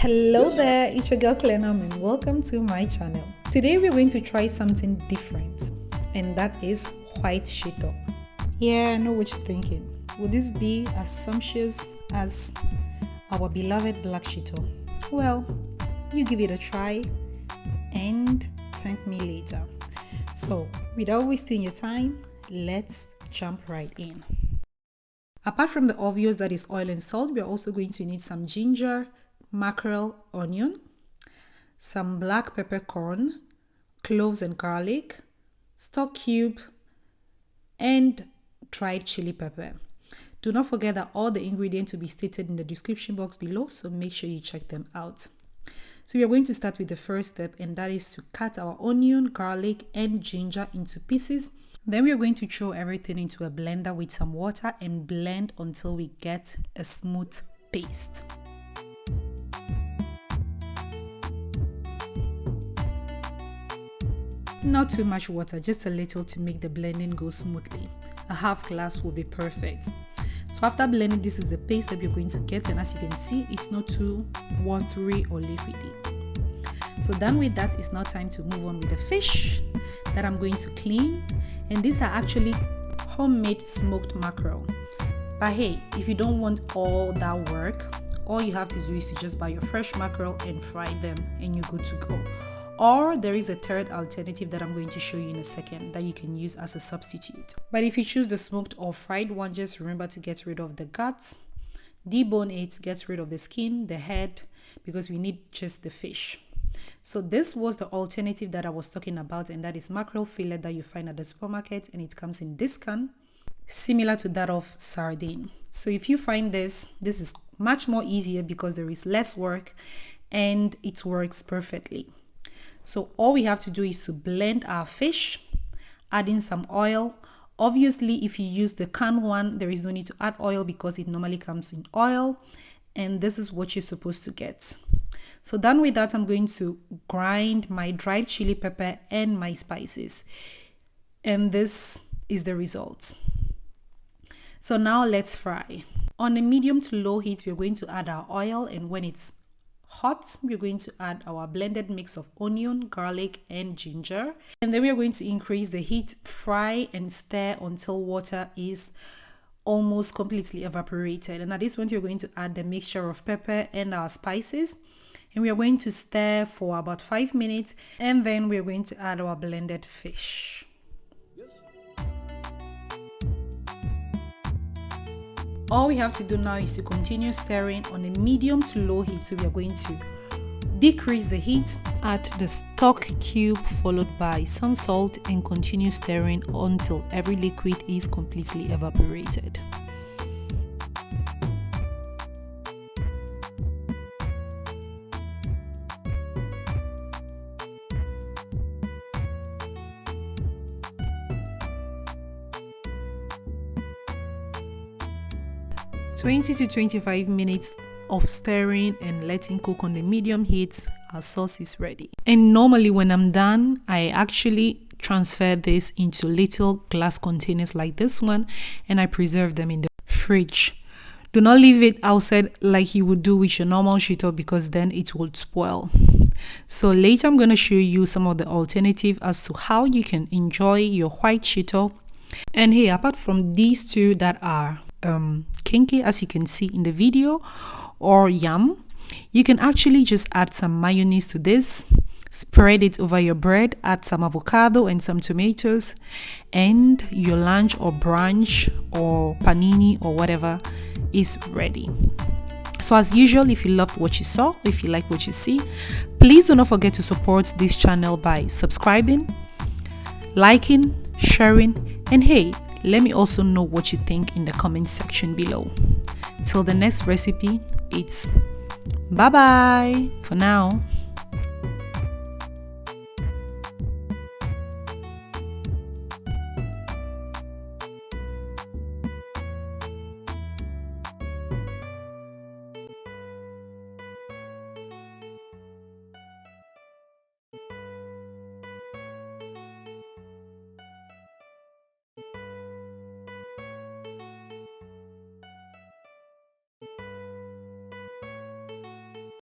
Hello there, it's your girl Clenum and welcome to my channel. Today we're going to try something different, and that is white shito. Yeah, I know what you're thinking. Would this be as sumptuous as our beloved black shito? Well, you give it a try and thank me later. So, without wasting your time, let's jump right in. Apart from the obvious that is oil and salt, we're also going to need some ginger, mackerel, onion, some black peppercorn, cloves and garlic, stock cube, and dried chili pepper. Do not forget that all the ingredients will be stated in the description box below, so make sure you check them out. So we are going to start with the first step, and that is to cut our onion, garlic, and ginger into pieces. Then we are going to throw everything into a blender with some water and blend until we get a smooth paste. Not too much water, just a little to make the blending go smoothly. A half glass will be perfect. So after blending, this is the paste that we're going to get, and as you can see, it's not too watery or liquidy. So done with that, it's now time to move on with the fish that I'm going to clean. And these are actually homemade smoked mackerel. But hey, if you don't want all that work, all you have to do is to just buy your fresh mackerel and fry them and you're good to go. Or there is a third alternative that I'm going to show you in a second that you can use as a substitute. But if you choose the smoked or fried one, just remember to get rid of the guts, debone it, get rid of the skin, the head, because we need just the fish. So this was the alternative that I was talking about, and that is mackerel fillet that you find at the supermarket, and it comes in this can, similar to that of sardine. So if you find this is much more easier because there is less work and it works perfectly. So all we have to do is to blend our fish, add in some oil. Obviously, if you use the canned one, there is no need to add oil because it normally comes in oil. And this is what you're supposed to get. So done with that, I'm going to grind my dried chili pepper and my spices. And this is the result. So now let's fry. On a medium to low heat, we're going to add our oil, and when it's hot, we're going to add our blended mix of onion, garlic, and ginger. And then we're going to increase the heat, fry and stir until water is almost completely evaporated. And at this point, we're going to add the mixture of pepper and our spices. And we are going to stir for about 5 minutes. And then we're going to add our blended fish. All we have to do now is to continue stirring on a medium to low heat. So we are going to decrease the heat, add the stock cube followed by some salt, and continue stirring until every liquid is completely evaporated. (20 to 25 minutes of stirring and letting cook on the medium heat. Our sauce is ready. And normally when I'm done, I actually transfer this into little glass containers like this one, and I preserve them in the fridge. Do not leave it outside like you would do with your normal shito, because then it will spoil. So later I'm going to show you some of the alternative as to how you can enjoy your white shito. And hey, apart from these two that are kinky, as you can see in the video, or yum, you can actually just add some mayonnaise to this, spread it over your bread, add some avocado and some tomatoes, and your lunch or brunch or panini or whatever is ready. So as usual, if you loved what you saw, if you like what you see, please do not forget to support this channel by subscribing, liking, sharing, and hey, let me also know what you think in the comment section below. Till the next recipe, it's bye bye for now.